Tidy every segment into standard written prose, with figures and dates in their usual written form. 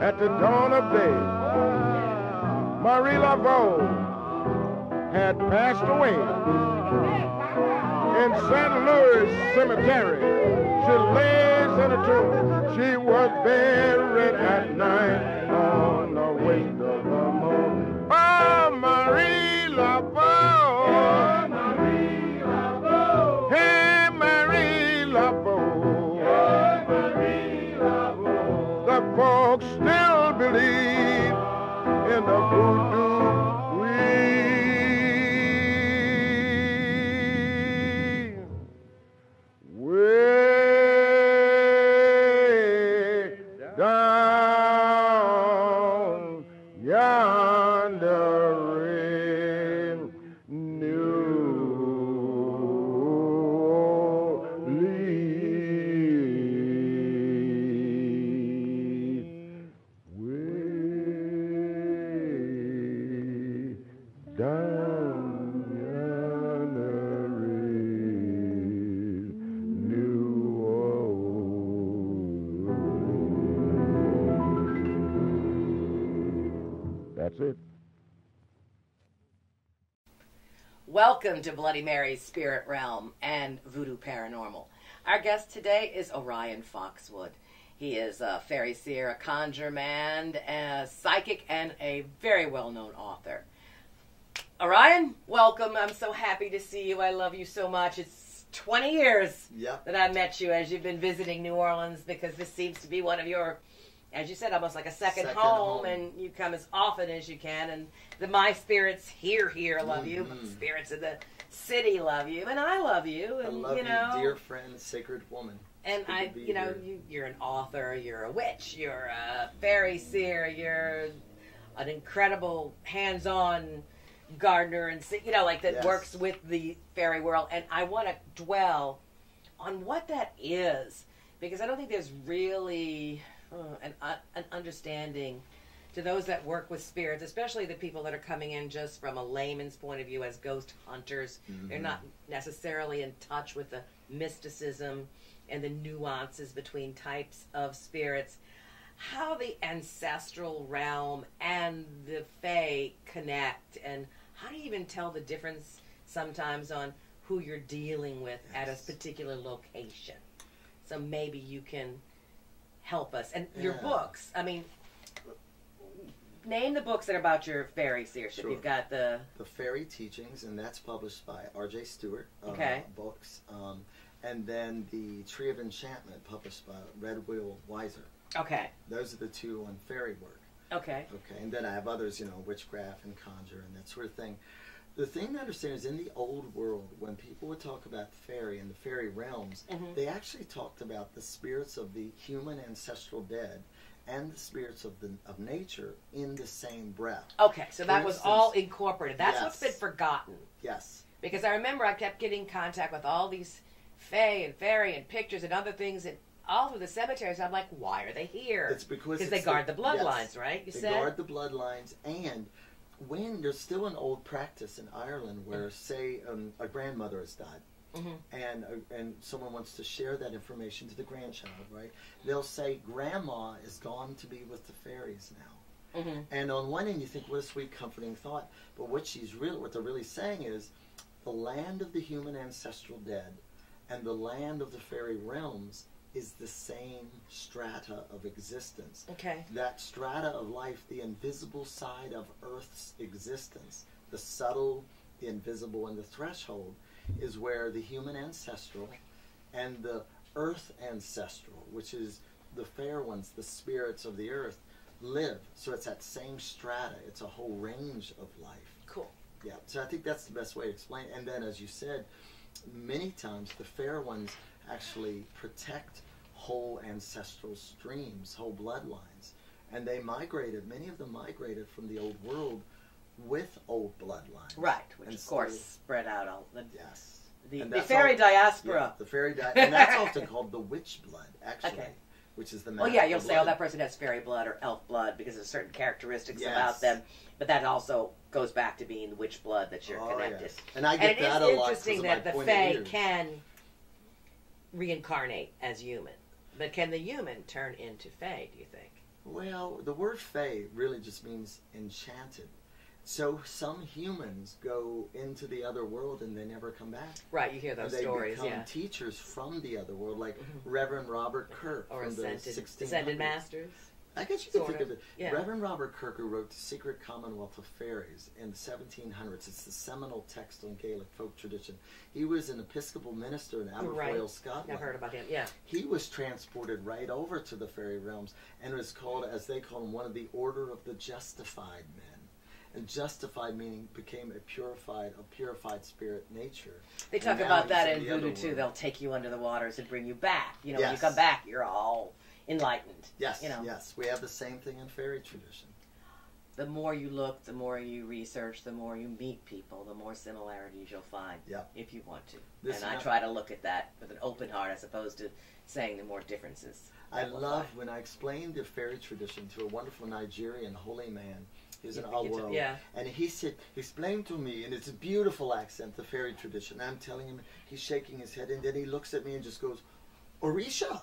at the dawn of day. Marie Laveau had passed away in St. Louis Cemetery. She lays in a tomb. She was buried at night on the west of the moon. Oh, Marie Laveau. Oh, Marie Laveau. Hey, Marie Laveau. Oh, Marie Laveau. The folks still believe in the voodoo queen. Down yonder in New Orleans, way down yonder in New Orleans. That's it. Welcome to Bloody Mary's Spirit Realm and Voodoo Paranormal. Our guest today is Orion Foxwood. He is a fairy seer, a conjure man, a psychic, and a very well-known author. Orion, welcome. I'm so happy to see you. I love you so much. It's 20 years that I met you as you've been visiting New Orleans, because this seems to be one of your, as you said, almost like a second home, and you come as often as you can, and my spirits here love you, but the spirits of the city love you, and I love you, and I love you, dear friend, sacred woman. And you're an author, you're a witch, you're a fairy seer, you're an incredible hands-on gardener, and that works with the fairy world, and I want to dwell on what that is, because I don't think there's really an understanding to those that work with spirits, especially the people that are coming in just from a layman's point of view as ghost hunters. They're not necessarily in touch with the mysticism and the nuances between types of spirits. How the ancestral realm and the fae connect, and how do you even tell the difference sometimes on who you're dealing with at a particular location? So maybe you can help us. And your books, I mean, name the books that are about your fairy seership. Sure. You've got the Fairy Teachings, and that's published by R.J. Stewart Books. And then the Tree of Enchantment, published by Red Will Weiser. Okay. Those are the two on fairy work. Okay. Okay, and then I have others, witchcraft and conjure and that sort of thing. The thing to understand is, in the old world, when people would talk about the fairy and the fairy realms, they actually talked about the spirits of the human ancestral dead and the spirits of nature in the same breath. Okay, so that was all incorporated. That's what's been forgotten. Yes. Because I remember I kept getting contact with all these fae and fairy and pictures and other things, and all through the cemeteries. I'm like, why are they here? It's because they guard the bloodlines, right? They guard the bloodlines, and when there's still an old practice in Ireland where, say, a grandmother has died, and someone wants to share that information to the grandchild, right? They'll say, Grandma is gone to be with the fairies now. And on one end, you think, what a sweet, comforting thought. But what they're really saying is, the land of the human ancestral dead and the land of the fairy realms is the same strata of existence. Okay. That strata of life, the invisible side of Earth's existence, the subtle, the invisible, and the threshold, is where the human ancestral and the earth ancestral, which is the fair ones, the spirits of the earth, live. So it's that same strata. It's a whole range of life. Cool. Yeah. So I think that's the best way to explain it. And then, as you said, many times the fair ones actually protect whole ancestral streams, whole bloodlines. And they many of them migrated from the old world with old bloodlines. Right, which of course spread out all the... Yes. The fairy diaspora. Yeah, the fairy diaspora. And that's often called the witch blood, actually. Okay. Which is the you'll say, that person has fairy blood or elf blood because there's certain characteristics about them. But that also goes back to being the witch blood that you're connected. Yes. And I get that a lot. It is interesting that the fae can reincarnate as human. But can the human turn into fae, do you think? Well, the word fae really just means enchanted. So some humans go into the other world and they never come back. Right, you hear those stories, They become teachers from the other world, like Reverend Robert Kirk or from the 1600s. Ascended Masters. I guess you could think of it. Yeah. Reverend Robert Kirk, who wrote The Secret Commonwealth of Fairies in the 1700s. It's the seminal text on Gaelic folk tradition. He was an Episcopal minister in Aberfoyle, Scotland. I've heard about him, yeah. He was transported right over to the fairy realms and was called, as they call him, one of the Order of the Justified Men. And justified meaning became a purified spirit nature. They talk about that in voodoo too. They'll take you under the waters and bring you back. You know, when you come back, you're all enlightened. Yes, you know? Yes. We have the same thing in fairy tradition. The more you look, the more you research, the more you meet people, the more similarities you'll find, if you want to. And I try to look at that with an open heart as opposed to saying the more differences. I love when I explained the fairy tradition to a wonderful Nigerian holy man. He's an Awo. And he said, explain to me, in his beautiful accent, the fairy tradition. I'm telling him, he's shaking his head, and then he looks at me and just goes, Orisha.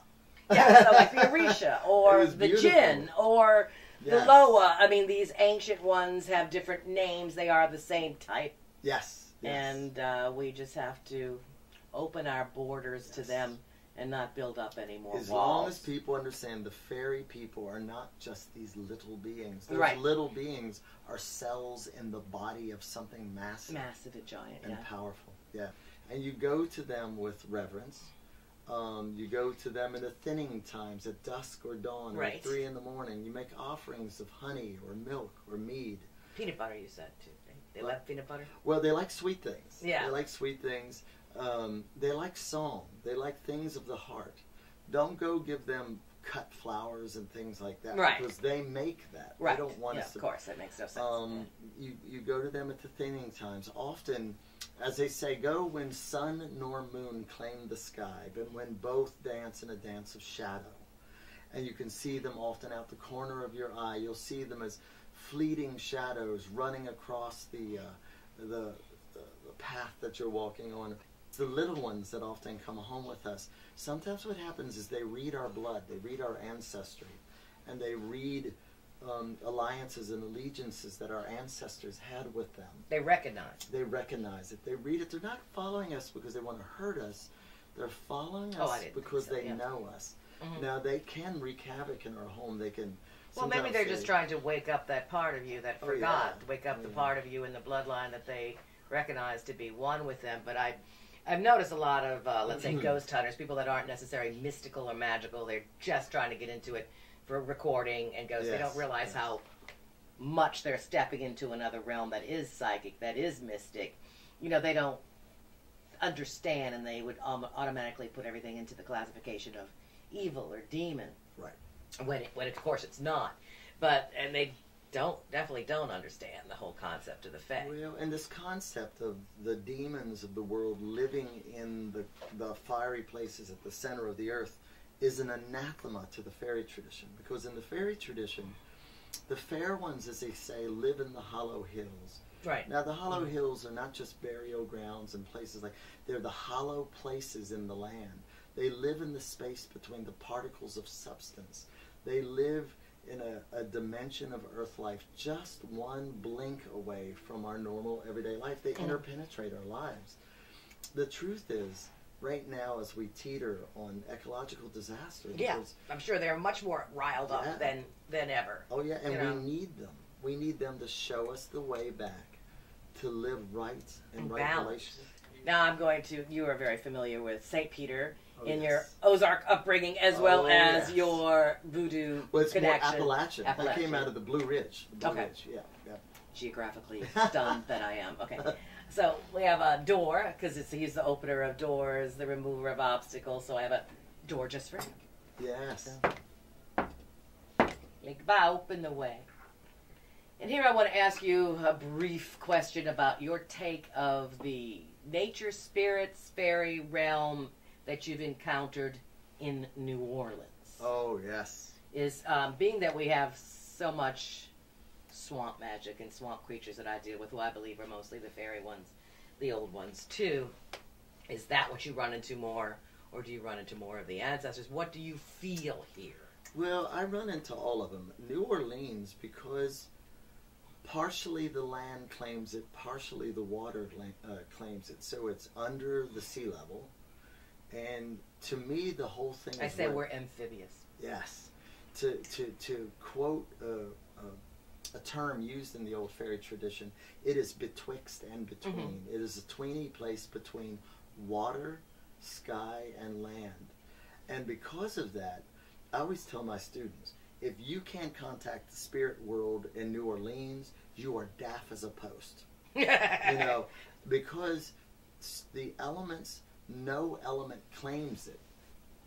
Yeah, so like the Orisha, or the Jinn, or the Loa. I mean, these ancient ones have different names. They are the same type. Yes. And we just have to open our borders to them and not build up any more walls. As long as people understand the fairy people are not just these little beings. Those little beings are cells in the body of something massive. Massive and giant, and powerful. Yeah. And you go to them with reverence. You go to them in the thinning times, at dusk or dawn, or at 3 in the morning. You make offerings of honey or milk or mead. Peanut butter, you said, too. They like peanut butter? Well, they like sweet things. Yeah. They like sweet things. They like song. They like things of the heart. Don't go give them cut flowers and things like that. Right. Because they make that. Right. They don't want us of course. That makes no sense. You go to them at the thinning times. Often, as they say, go when sun nor moon claim the sky, but when both dance in a dance of shadow. And you can see them often out the corner of your eye. You'll see them as fleeting shadows running across the path that you're walking on. The little ones that often come home with us, sometimes what happens is they read our blood, they read our ancestry, and they read alliances and allegiances that our ancestors had with them. They recognize. They recognize it. They read it. They're not following us because they want to hurt us. They're following us because they know us. Now, they can wreak havoc in our home. They can... Well, maybe they're just trying to wake up that part of you that forgot, wake up the part of you in the bloodline that they recognize to be one with them. But I've noticed a lot of, let's say, ghost hunters, people that aren't necessarily mystical or magical. They're just trying to get into it for recording and ghosts. They don't realize how much they're stepping into another realm that is psychic, that is mystic. You know, they don't understand, and they would automatically put everything into the classification of evil or demon. Right. When of course it's not. And they definitely don't understand the whole concept of the fae. Well, and this concept of the demons of the world living in the fiery places at the center of the earth is an anathema to the fairy tradition. Because in the fairy tradition, the fair ones, as they say, live in the hollow hills. Right. Now, the hollow hills are not just burial grounds and places they're the hollow places in the land. They live in the space between the particles of substance. They live in a dimension of earth life just one blink away from our normal everyday life. They interpenetrate our lives. The truth is, right now, as we teeter on ecological disaster... Yeah, I'm sure they're much more riled up than ever. Oh, yeah, and we need them. We need them to show us the way back to live right and right relations. Now I'm going to... You are very familiar with St. Peter... in your Ozark upbringing, as well as your voodoo connection. More Appalachian. I came out of the Blue Ridge. Ridge. Yeah. Geographically stunned that I am. Okay. So we have a door, because he's the opener of doors, the remover of obstacles, so I have a door just for him. Yes. Ligba, open the way. And here I want to ask you a brief question about your take of the nature, spirits, fairy realm that you've encountered in New Orleans. Oh, yes. Is being that we have so much swamp magic and swamp creatures that I deal with, who I believe are mostly the fairy ones, the old ones too, is that what you run into more, or do you run into more of the ancestors? What do you feel here? Well, I run into all of them. New Orleans, because partially the land claims it, partially the water claims it. So it's under the sea level. And to me, the whole thing I say we're amphibious. Yes. To quote a term used in the old fairy tradition, it is betwixt and between. It is a tweeny place between water, sky, and land. And because of that, I always tell my students, if you can't contact the spirit world in New Orleans, you are deaf as a post. You know, because the elements, no element claims it,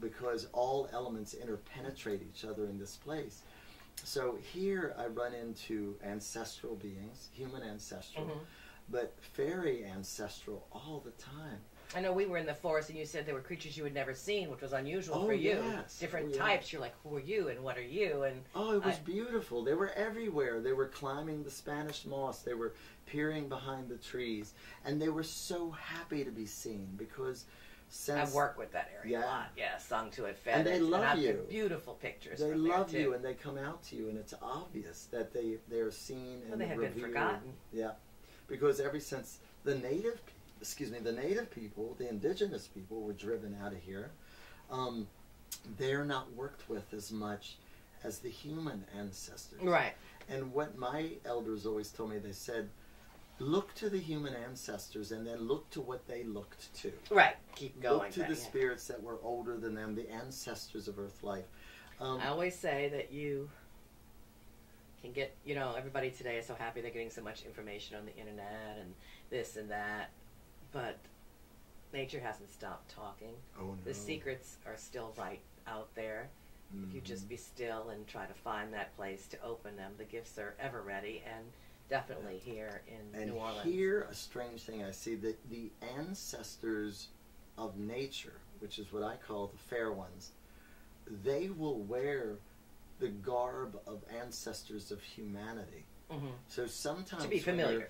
because all elements interpenetrate each other in this place. So here I run into ancestral beings, human ancestral, but fairy ancestral all the time. I know we were in the forest and you said there were creatures you had never seen, which was unusual for you. Yes. Different types. You're like, who are you and what are you? And it was beautiful. They were everywhere. They were climbing the Spanish moss. They were peering behind the trees. And they were so happy to be seen because I've worked with that area a lot. Yeah, sung to it, fed and they love you. Beautiful pictures. They from love there too. you, and they come out to you, and it's obvious that they are seen and they have been forgotten. Yeah, because ever since the native people, the indigenous people, were driven out of here, they're not worked with as much as the human ancestors. Right. And what my elders always told me, they said, look to the human ancestors and then look to what they looked to. Right. Keep going. Look to the spirits that were older than them, the ancestors of Earth life. I always say that you can get, you know, everybody today is so happy they're getting so much information on the internet and this and that, but nature hasn't stopped talking. Oh, no. The secrets are still right out there. If you just be still and try to find that place to open them, the gifts are ever ready, and definitely here in New Orleans. And here, a strange thing I see, that the ancestors of nature, which is what I call the fair ones, they will wear the garb of ancestors of humanity. So sometimes to be familiar.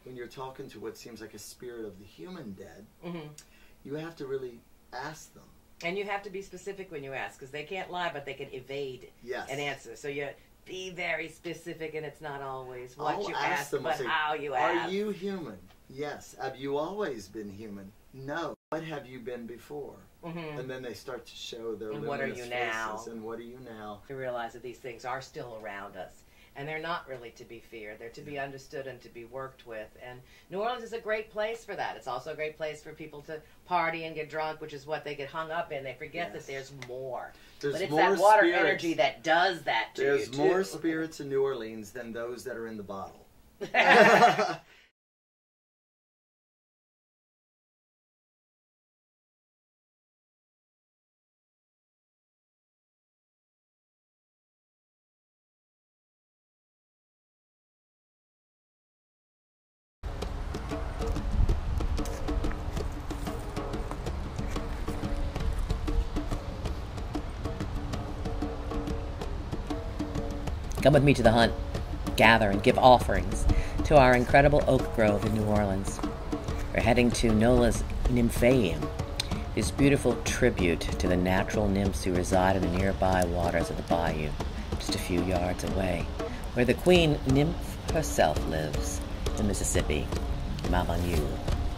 When you're talking to what seems like a spirit of the human dead, you have to really ask them. And you have to be specific when you ask, because they can't lie, but they can evade an answer. So you be very specific, and it's not always what you ask, but how you ask. Are you human? Yes. Have you always been human? No. What have you been before? And then they start to show their and what are you now? And what are you now? To realize that these things are still around us. And they're not really to be feared. They're to be understood and to be worked with. And New Orleans is a great place for that. It's also a great place for people to party and get drunk, which is what they get hung up in. They forget that there's more. But it's that water energy that does that to you, There's more spirits in New Orleans than those that are in the bottle. Come with me to the hunt, gather and give offerings to our incredible oak grove in New Orleans. We're heading to Nola's Nymphaeum, this beautiful tribute to the natural nymphs who reside in the nearby waters of the bayou, just a few yards away, where the queen nymph herself lives, the Mississippi, Mavanu,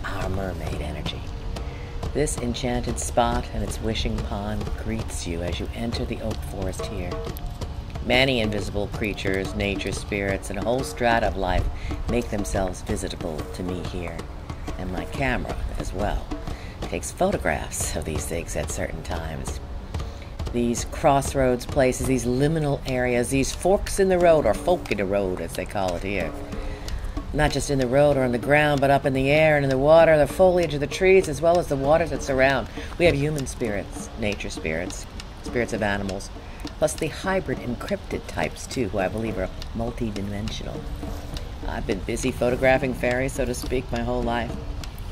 our mermaid energy. This enchanted spot and its wishing pond greets you as you enter the oak forest here. Many invisible creatures, nature spirits, and a whole strata of life make themselves visitable to me here. And my camera, as well, takes photographs of these things at certain times. These crossroads places, these liminal areas, these forks in the road, or folk in the road as they call it here. Not just in the road or on the ground, but up in the air and in the water, the foliage of the trees, as well as the waters that surround. We have human spirits, nature spirits, spirits of animals, plus the hybrid encrypted types, too, who I believe are multi-dimensional. I've been busy photographing fairies, so to speak, my whole life.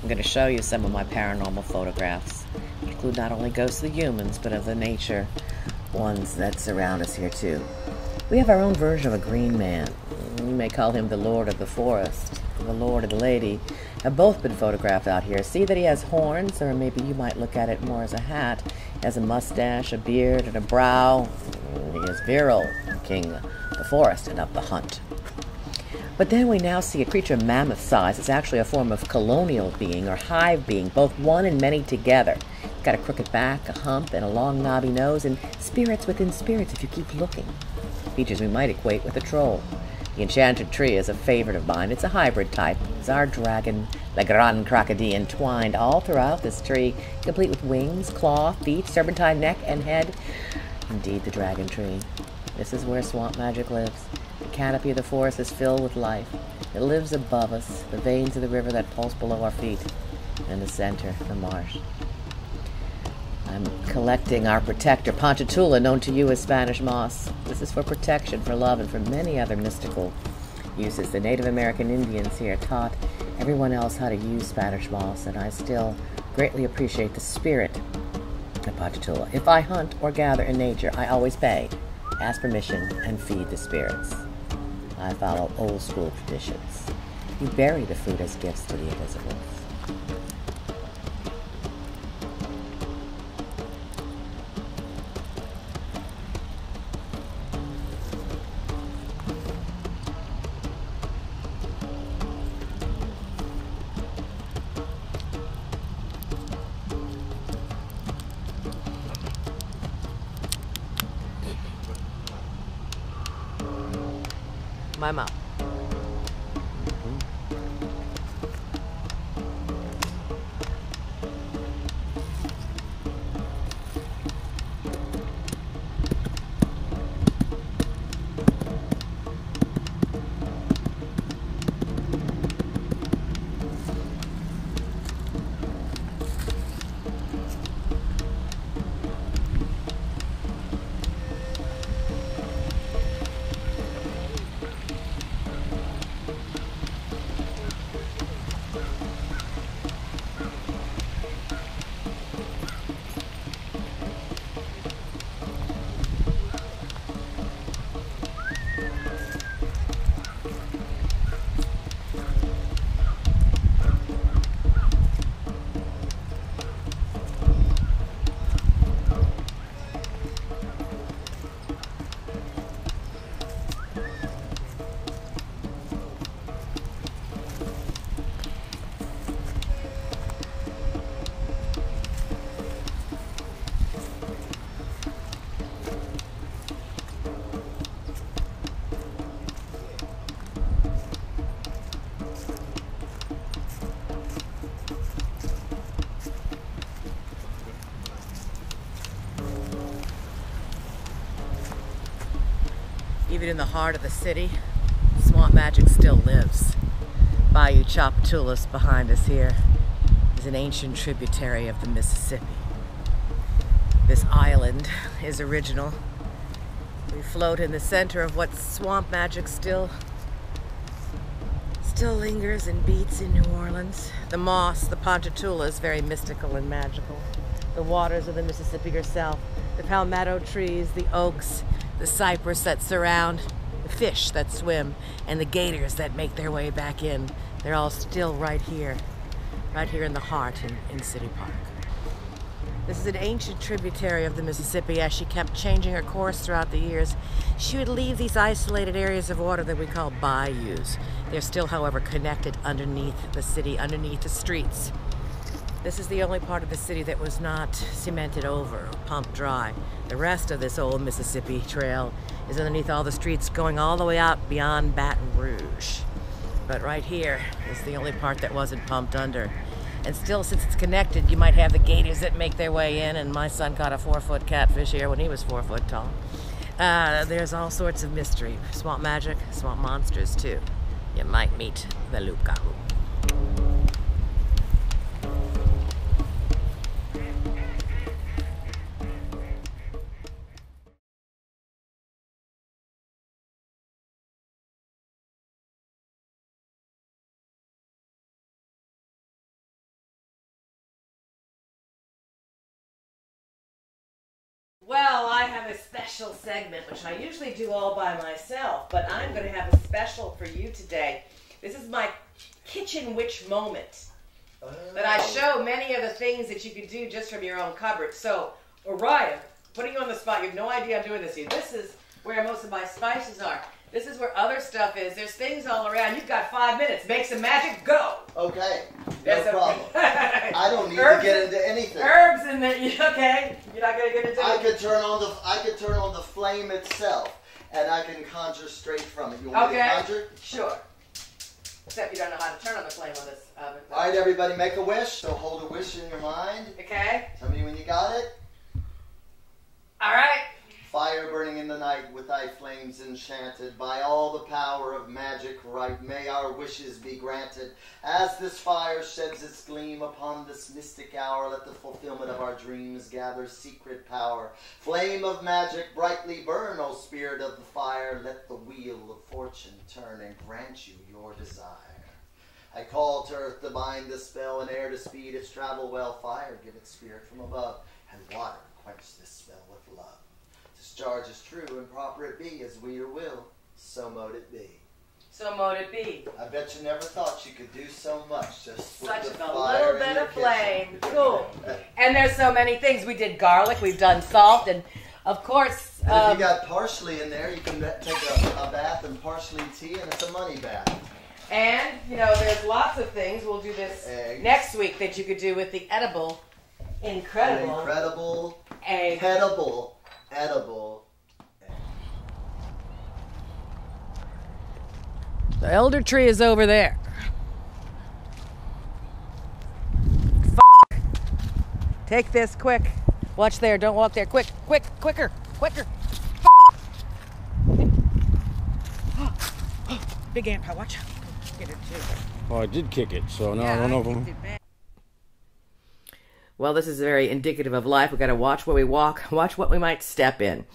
I'm going to show you some of my paranormal photographs, which include not only ghosts of the humans, but of the nature ones that surround us here, too. We have our own version of a green man. You may call him the Lord of the Forest. The Lord and the Lady have both been photographed out here. See that he has horns, or maybe you might look at it more as a hat. He has a mustache, a beard, and a brow. He is Viral, king of the forest and of the hunt. But then we now see a creature of mammoth size. It's actually a form of colonial being or hive being, both one and many together. It's got a crooked back, a hump, and a long knobby nose, and spirits within spirits if you keep looking. Features we might equate with a troll. The enchanted tree is a favorite of mine. It's a hybrid type. It's our dragon, the Grand Crocodile, entwined all throughout this tree, complete with wings, claw, feet, serpentine neck, and head. Indeed, the dragon tree. This is where swamp magic lives. The canopy of the forest is filled with life. It lives above us, the veins of the river that pulse below our feet, and the center, the marsh. I'm collecting our protector, Ponchatoula, known to you as Spanish moss. This is for protection, for love, and for many other mystical uses. The Native American Indians here taught everyone else how to use Spanish moss, and I still greatly appreciate the spirit of Ponchatoula. If I hunt or gather in nature, I always pay, ask permission, and feed the spirits. I follow old school traditions. You bury the food as gifts to the invisibles. My mom. Even in the heart of the city, swamp magic still lives. Bayou Chapatulas behind us here is an ancient tributary of the Mississippi. This island is original. We float in the center of what swamp magic still lingers and beats in New Orleans. The moss, the Ponchatoula, is very mystical and magical. The waters of the Mississippi herself, the palmetto trees, the oaks, the cypress that surround, the fish that swim, and the gators that make their way back in. They're all still right here in the heart in City Park. This is an ancient tributary of the Mississippi. As she kept changing her course throughout the years, she would leave these isolated areas of water that we call bayous. They're still, however, connected underneath the city, underneath the streets. This is the only part of the city that was not cemented over or pumped dry. The rest of this old Mississippi Trail is underneath all the streets going all the way out beyond Baton Rouge. But right here is the only part that wasn't pumped under. And still, since it's connected, you might have the gators that make their way in, and my son caught a 4-foot catfish here when he was 4 foot tall. There's all sorts of mystery. Swamp magic, swamp monsters too. You might meet the loup-garou. Well, I have a special segment, which I usually do all by myself, but I'm going to have a special for you today. This is my kitchen witch moment. That I show many of the things that you can do just from your own cupboard. So, Orion, putting you on the spot. You have no idea I'm doing this to you. This is where most of my spices are. This is where other stuff is. There's things all around. You've got 5 minutes. Make some magic. Go. Okay. Yes, No problem. I don't need Herbs to get into anything. Herbs in the okay. You're not gonna get into I it. could turn on the flame itself, and I can conjure straight from it. You want me to conjure? Sure. Except you don't know how to turn on the flame on this oven. All right, everybody, make a wish. So hold a wish in your mind. Okay. Tell me when you got it. All right. Fire burning in the night with thy flames enchanted, by all the power of magic right, may our wishes be granted. As this fire sheds its gleam upon this mystic hour, let the fulfillment of our dreams gather secret power. Flame of magic brightly burn, O spirit of the fire, let the wheel of fortune turn and grant you your desire. I call to earth to bind the spell, and air to speed its travel well. Fire give its spirit from above, and water quench this spell with love. Discharge is true and proper it be, as we your will, so mote it be. So mote it be. I bet you never thought you could do so much just with Such the a fire little bit in your of flame. kitchen. Cool. And there's so many things. We did garlic. We've done salt, and of course. And if you got parsley in there, you can take a bath in parsley tea, and it's a money bath. And you know, there's lots of things. We'll do this next week that you could do with the edible, incredible egg. Edible. The elder tree is over there. Take this quick. Watch there. Don't walk there. Quicker. Big ant pile. Watch out. Get it too. Oh, I did kick it, so now I don't know if I'm... Well, this is very indicative of life. We've got to watch where we walk, watch what we might step in.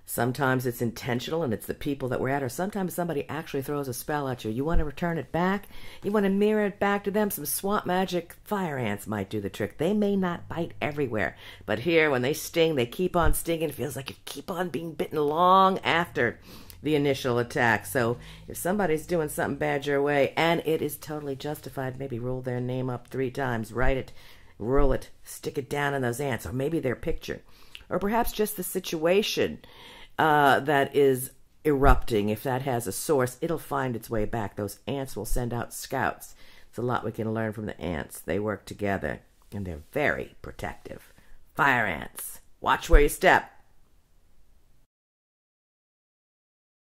Sometimes it's intentional and it's the people that we're at, or sometimes somebody actually throws a spell at you. You want to return it back? You want to mirror it back to them? Some swamp magic fire ants might do the trick. They may not bite everywhere, but here, when they sting, they keep on stinging. It feels like you keep on being bitten long after the initial attack. So if somebody's doing something bad your way, and it is totally justified, maybe roll their name up 3 times, write it, roll it, stick it down in those ants, or maybe their picture, or perhaps just the situation that is erupting. If that has a source, it'll find its way back. Those ants will send out scouts. There's a lot we can learn from the ants. They work together, and they're very protective. Fire ants. Watch where you step.